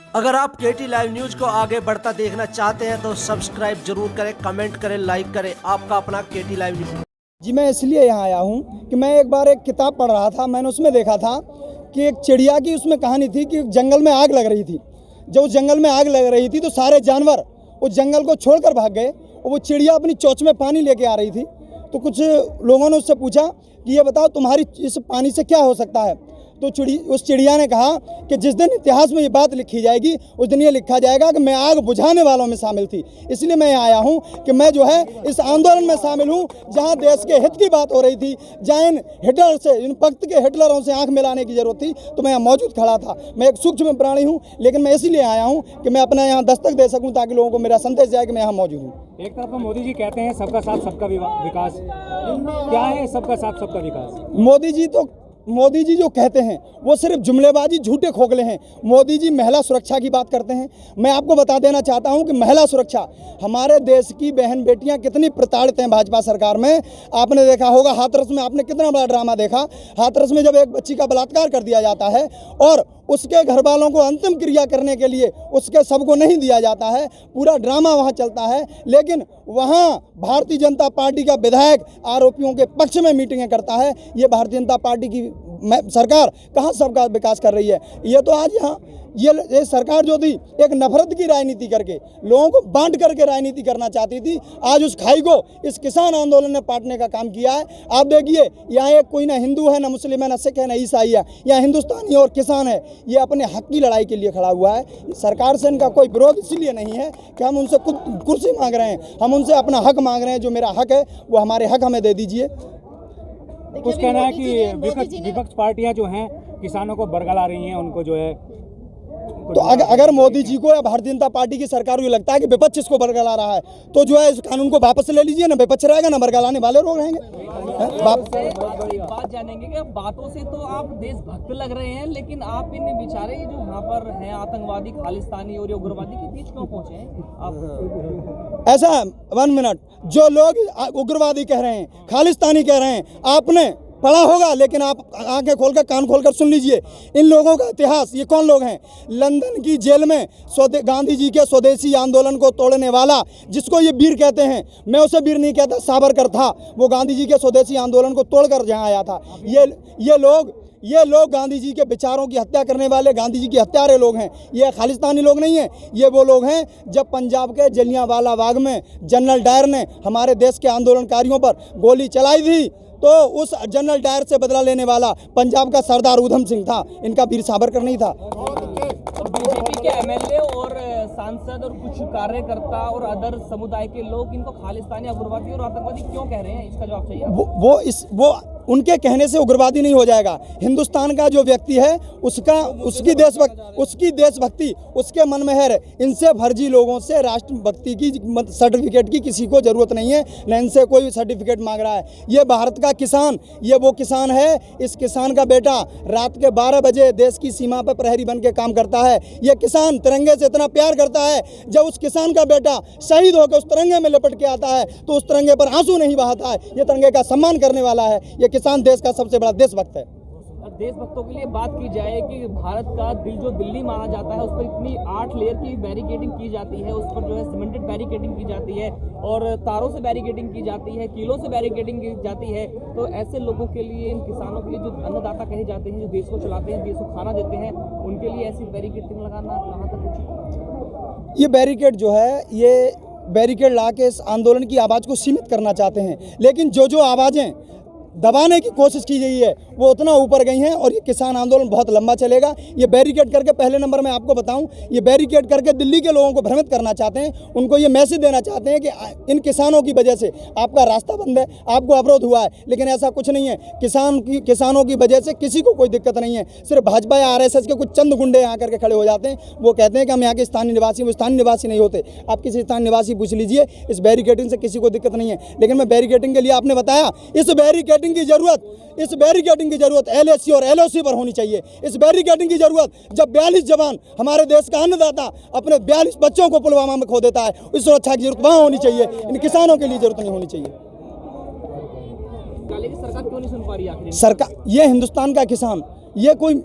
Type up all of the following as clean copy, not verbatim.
अगर आप केटी live news को आगे बढ़ता देखना चाहते हैं तो सब्सक्राइब जरूर करें, कमेंट करें, लाइक करें। आपका अपना केटी लाइव न्यूज। जी, मैं इसलिए यहाँ आया हूँ कि मैं एक बार एक किताब पढ़ रहा था। मैंने उसमें देखा था कि एक चिड़िया की उसमें कहानी थी कि जंगल में आग लग रही थी। जब उस जंगल में आग लग रही थी तो सारे जानवर उस जंगल को छोड़कर भाग गए और वो चिड़िया अपनी चोंच में पानी लेके आ रही थी। तो कुछ लोगों ने उससे पूछा कि ये बताओ तुम्हारी इस पानी से क्या हो सकता है। तो उस चिड़िया ने कहा कि जिस दिन इतिहास में ये बात लिखी जाएगी उस दिन ये लिखा जाएगा कि मैं आग बुझाने वालों में शामिल थी। इसलिए मैं यहाँ आया हूँ कि मैं जो है इस आंदोलन में शामिल हूँ जहाँ देश के हित की बात हो रही थी, जहाँ इन वक्त के हिटलरों से आंख मिलाने की जरूरत थी। तो मैं यहाँ मौजूद खड़ा था। मैं एक सूक्ष्म प्राणी हूँ, लेकिन मैं इसीलिए आया हूँ कि मैं अपना यहाँ दस्तक दे सकूँ ताकि लोगों को मेरा संदेश जाए कि मैं यहाँ मौजूद हूँ। एक तरफ तो मोदी जी कहते हैं सबका साथ सबका विकास, क्या है सबका साथ सबका विकास? मोदी जी जो कहते हैं वो सिर्फ जुमलेबाजी, झूठे खोखले हैं। मोदी जी महिला सुरक्षा की बात करते हैं। मैं आपको बता देना चाहता हूं कि महिला सुरक्षा, हमारे देश की बहन बेटियां कितनी प्रताड़ित हैं भाजपा सरकार में। आपने देखा होगा हाथरस में, आपने कितना बड़ा ड्रामा देखा। हाथरस में जब एक बच्ची का बलात्कार कर दिया जाता है और उसके घर वालों को अंतिम क्रिया करने के लिए उसके सबको नहीं दिया जाता है, पूरा ड्रामा वहाँ चलता है। लेकिन वहाँ भारतीय जनता पार्टी का विधायक आरोपियों के पक्ष में मीटिंगें करता है। ये भारतीय जनता पार्टी की सरकार कहाँ सबका विकास कर रही है? ये तो आज यहाँ ये सरकार जो थी एक नफरत की राजनीति करके, लोगों को बांट करके राजनीति करना चाहती थी। आज उस खाई को इस किसान आंदोलन ने पाटने का काम किया है। आप देखिए, यहाँ एक कोई ना हिंदू है, ना मुस्लिम है, ना सिख है, ना ईसाई है। यहाँ हिंदुस्तानी और किसान है। ये अपने हक की लड़ाई के लिए खड़ा हुआ है। सरकार से इनका कोई विरोध इसलिए नहीं है कि हम उनसे खुद कुर्सी मांग रहे हैं, हम उनसे अपना हक मांग रहे हैं। जो मेरा हक है वो हमारे हक हमें दे दीजिए। कुछ कहना है कि विपक्ष पार्टियां जो हैं किसानों को बरगला रही हैं, उनको जो है तो अगर मोदी जी को या भारतीय जनता पार्टी की सरकार को लगता है कि विपक्ष इसको बरगला रहा है तो जो है इस कानून को वापस ले लीजिए। ना विपक्ष रहेगा ना बरगलाने वाले लोग रहेंगे। बात जानेंगे कि बातों से तो आप देशभक्त लग रहे हैं, लेकिन आप इन बेचारे जो यहाँ पर हैं आतंकवादी, खालिस्तानी और उग्रवादी के बीच क्यों पहुंचे हैं आप? ऐसा 1 मिनट, जो लोग उग्रवादी कह रहे हैं, खालिस्तानी कह रहे हैं, आपने पढ़ा होगा, लेकिन आप आंखें खोलकर कान खोलकर सुन लीजिए इन लोगों का इतिहास। ये कौन लोग हैं? लंदन की जेल में गांधी जी के स्वदेशी आंदोलन को तोड़ने वाला, जिसको ये वीर कहते हैं, मैं उसे वीर नहीं कहता, सावरकर था। वो गांधी जी के स्वदेशी आंदोलन को तोड़कर जहाँ आया था। ये लोग गांधी जी के विचारों की हत्या करने वाले, गांधी जी के हत्यारे लोग हैं। ये खालिस्तानी लोग नहीं हैं। ये वो लोग हैं जब पंजाब के जलियांवाला बाग में जनरल डायर ने हमारे देश के आंदोलनकारियों पर गोली चलाई थी, तो उस जनरल डायर से बदला लेने वाला पंजाब का सरदार उधम सिंह था, इनका वीर सावरकर नहीं था। बीजेपी के एमएलए और सांसद और कुछ कार्यकर्ता और अदर समुदाय के लोग इनको खालिस्तानी, उग्रवादी और आतंकवादी क्यों कह रहे हैं? इसका जवाब चाहिए। वो उनके कहने से उग्रवादी नहीं हो जाएगा। हिंदुस्तान का जो व्यक्ति है उसकी देशभक्ति उसके मन में है। इनसे फर्जी लोगों से राष्ट्रभक्ति की सर्टिफिकेट की किसी को जरूरत नहीं है, न इनसे कोई सर्टिफिकेट मांग रहा है। ये भारत का किसान, ये वो किसान है। इस किसान का बेटा रात के 12 बजे देश की सीमा पर प्रहरी बन के काम करता है। ये किसान तिरंगे से इतना प्यार करता है, जब उस किसान का बेटा शहीद होकर उस तिरंगे में लपट के आता है तो उस तिरंगे पर आंसू नहीं बहाता है। ये तिरंगे का सम्मान करने वाला है। ये किसान देश का सबसे बड़ा देशभक्त है। देशभक्तों के लिए बात की जाए कि भारत का दिल जो दिल्ली माना जाता है, उस पर इतनी 8 लेयर की बैरिकेडिंग की जाती है, उस पर जो है सीमेंटेड बैरिकेडिंग की जाती है और तारों से बैरिकेडिंग की जाती है, कीलों से बैरिकेडिंग की जाती है। तो ऐसे लोगों के लिए, इन किसानों के लिए जो अन्नदाता कहे जाते हैं, जो देश को चलाते हैं, देश को खाना देते हैं, उनके लिए ऐसी बैरिकेडिंग लगाना कहाँ तक उचित? ये बैरिकेड जो है, ये बैरिकेड ला के इस आंदोलन की आवाज़ को सीमित करना चाहते हैं, लेकिन जो आवाज़ें दबाने की कोशिश की गई है वो उतना ऊपर गई हैं और ये किसान आंदोलन बहुत लंबा चलेगा। ये बैरिकेड करके, पहले नंबर में आपको बताऊं, ये बैरिकेड करके दिल्ली के लोगों को भ्रमित करना चाहते हैं। उनको ये मैसेज देना चाहते हैं कि इन किसानों की वजह से आपका रास्ता बंद है, आपको अवरोध हुआ है, लेकिन ऐसा कुछ नहीं है। किसानों की वजह से किसी को कोई दिक्कत नहीं है। सिर्फ भाजपा या RSS के कुछ चंद गुंडे यहाँ करके खड़े हो जाते हैं। वो कहते हैं कि हम यहाँ के स्थानीय निवासी, वो स्थानीय निवासी नहीं होते। आप किसी स्थानीय निवासी पूछ लीजिए, इस बैरिकेडिंग से किसी को दिक्कत नहीं है। लेकिन मैं बैरिकेडिंग के लिए, आपने बताया, इस बैरिकेडिंग की जरूरत LAC और LOC पर होनी चाहिए। इस बैरिकेडिंग की जरूरत जब 42 जवान, हमारे देश का अन्नदाता, अपने 42 बच्चों को पुलवामा में खो देता है, इस सुरक्षा की जरूरत वहां होनी चाहिए। इन किसानों के लिए जरूरत नहीं होनी चाहिए। सरकार क्यों नहीं सुन पा रही? सरकार, ये हिंदुस्तान का किसान, ये कोई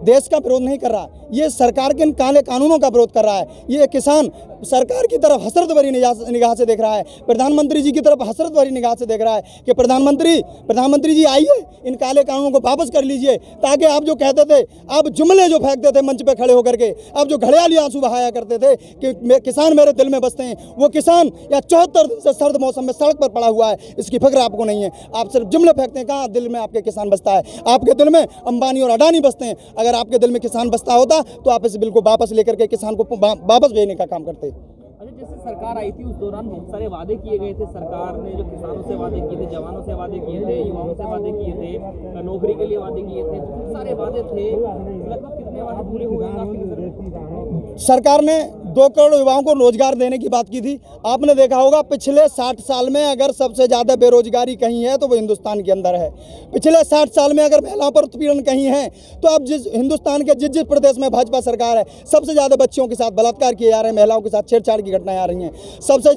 देश का विरोध नहीं कर रहा। ये सरकार के इन काले कानूनों का विरोध कर रहा है। ये किसान सरकार की तरफ हसरत भरी निगाह से देख रहा है, प्रधानमंत्री जी की तरफ हसरत भरी निगाह से देख रहा है कि प्रधानमंत्री जी आइए, इन काले कानूनों को वापस कर लीजिए, ताकि आप जो कहते थे, आप जुमले जो फेंकते थे मंच पे खड़े होकर के, आप जो घड़ियाली आंसू बहाया करते थे कि किसान मेरे दिल में बसते हैं, वो किसान या 74 दिन से सर्द मौसम में सड़क पर पड़ा हुआ है, इसकी फिक्र आपको नहीं है। आप सिर्फ जुमले फेंकते हैं। कहाँ दिल में आपके किसान बसता है? आपके दिल में अंबानी और अडानी बसते हैं। अगर आपके दिल में किसान बसता होता तो आप इस बिल को वापस लेकर के किसान को वापस भेजने का काम करते। अच्छा, जैसे सरकार आई थी उस दौरान बहुत सारे वादे किए गए थे। सरकार ने जो किसानों से वादे किए थे, जवानों से वादे किए थे, युवाओं से वादे किए थे, नौकरी के लिए वादे किए थे, बहुत सारे वादे थे। लगभग कितने वादे पूरे हुए हैं आपकी नज़र में? सरकार ने 2 करोड़ युवाओं को रोजगार देने की बात की थी। आपने देखा होगा पिछले 60 साल में अगर सबसे ज़्यादा बेरोजगारी कहीं है तो वो हिंदुस्तान के अंदर है। पिछले 60 साल में अगर महिलाओं पर उत्पीड़न कहीं है तो अब हिंदुस्तान के जिस प्रदेश में भाजपा सरकार है, सबसे ज़्यादा बच्चियों के साथ बलात्कार किए जा रहे हैं, महिलाओं के साथ छेड़छाड़ की घटनाएं आ रही हैं। सबसे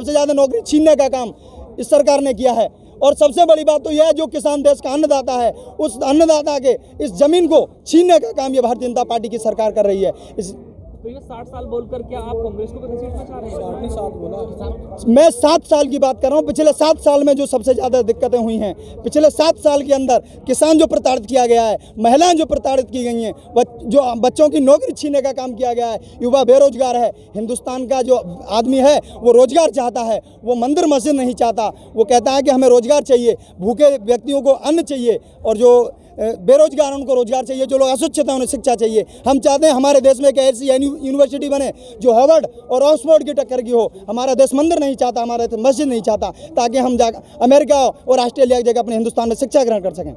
ज़्यादा नौकरी छीनने का काम इस सरकार ने किया है। और सबसे बड़ी बात तो यह है, जो किसान देश का अन्नदाता है, उस अन्नदाता के इस जमीन को छीनने का काम ये भारतीय जनता पार्टी की सरकार कर रही है। तो ये 60 साल बोलकर क्या आप कांग्रेस को घसीटना चाह रहे हैं? 60 बोला। मैं 7 साल की बात कर रहा हूँ। पिछले 7 साल में जो सबसे ज़्यादा दिक्कतें हुई हैं, पिछले 7 साल के अंदर किसान जो प्रताड़ित किया गया है, महिलाएं जो प्रताड़ित की गई हैं, जो बच्चों की नौकरी छीनने का काम किया गया है, युवा बेरोजगार है। हिंदुस्तान का जो आदमी है वो रोजगार चाहता है, वो मंदिर मस्जिद नहीं चाहता। वो कहता है कि हमें रोजगार चाहिए, भूखे व्यक्तियों को अन्न चाहिए, और जो बेरोजगार उनको रोजगार चाहिए, जो लोग अशिक्षित हैं उन्हें शिक्षा चाहिए। हम चाहते हैं हमारे देश में एक ऐसी यूनिवर्सिटी बने जो हार्वर्ड और ऑक्सफोर्ड की टक्कर की हो। हमारा देश मंदिर नहीं चाहता, हमारा देश मस्जिद नहीं चाहता, ताकि हम जा अमेरिका और ऑस्ट्रेलिया की जगह अपने हिंदुस्तान में शिक्षा ग्रहण कर सकें।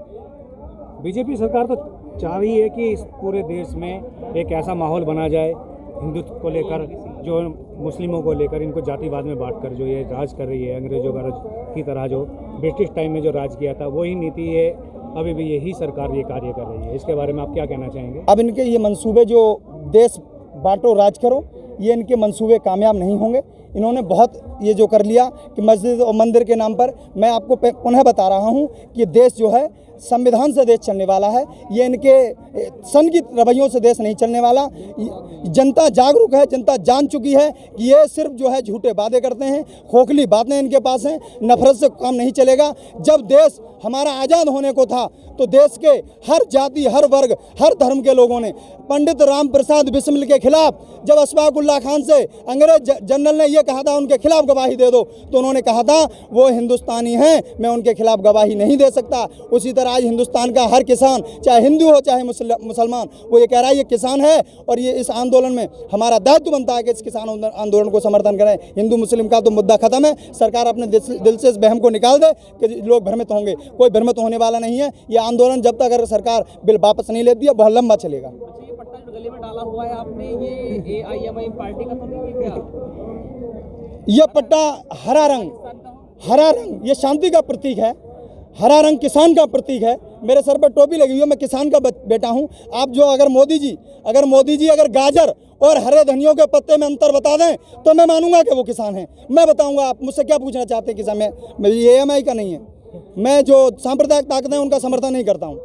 बीजेपी सरकार तो चाह रही है कि इस पूरे देश में एक ऐसा माहौल बना जाए हिंदुत्व को लेकर, जो मुस्लिमों को लेकर, इनको जातिवाद में बांटकर जो ये राज कर रही है, अंग्रेजों का की तरह जो ब्रिटिश टाइम में जो राज किया था वही नीति है। अभी भी यही सरकार ये कार्य कर रही है। इसके बारे में आप क्या कहना चाहेंगे? अब इनके ये मंसूबे, जो देश बांटो राज करो, ये इनके मंसूबे कामयाब नहीं होंगे। इन्होंने बहुत ये जो कर लिया कि मस्जिद और मंदिर के नाम पर, मैं आपको पुनः बता रहा हूँ कि देश जो है संविधान से देश चलने वाला है। ये इनके सन की रवैयों से देश नहीं चलने वाला। जनता जागरूक है, जनता जान चुकी है कि ये सिर्फ जो है झूठे वादे करते हैं, खोखली बातें इनके पास हैं। नफरत से काम नहीं चलेगा। जब देश हमारा आज़ाद होने को था तो देश के हर जाति, हर वर्ग, हर धर्म के लोगों ने पंडित राम प्रसाद बिस्मिल के खिलाफ, जब अशफाकुल्लाह खान से अंग्रेज जनरल ने यह कहा था उनके खिलाफ गवाही दे दो, तो उन्होंने कहा था वो हिंदुस्तानी हैं, मैं उनके खिलाफ गवाही नहीं दे सकता। उसी तरह आज हिंदुस्तान का हर किसान, चाहे हिंदू हो चाहे मुसलमान, वो ये कह रहा है ये किसान है, और ये इस आंदोलन में हमारा दायित्व बनता है कि इस किसान आंदोलन को समर्थन करें। हिंदू मुस्लिम का तो मुद्दा खत्म है। सरकार अपने दिल से इस वहम को निकाल दे कि लोग भ्रमित होंगे। कोई भ्रमित होने वाला नहीं है। ये आंदोलन जब तक अगर सरकार बिल वापस नहीं लेती है बहुत लंबा चलेगा। अच्छा, ये पट्टा जो गले में डाला हुआ है आपने, ये AIMIM पार्टी का तो नहीं है क्या? ये पट्टा हरा रंग ये शांति का प्रतीक है। हरा रंग किसान का प्रतीक है। मेरे सर पर टोपी लगी हुई है, मैं किसान का बेटा हूं। आप जो अगर मोदी जी अगर गाजर और हरे धनियों के पत्ते में अंतर बता दें तो मैं मानूंगा कि वो किसान हैं। मैं बताऊंगा। आप मुझसे क्या पूछना चाहते हैं? किसान में AMI का नहीं है। मैं जो सांप्रदायिक ताकतें हैं उनका समर्थन नहीं करता हूं।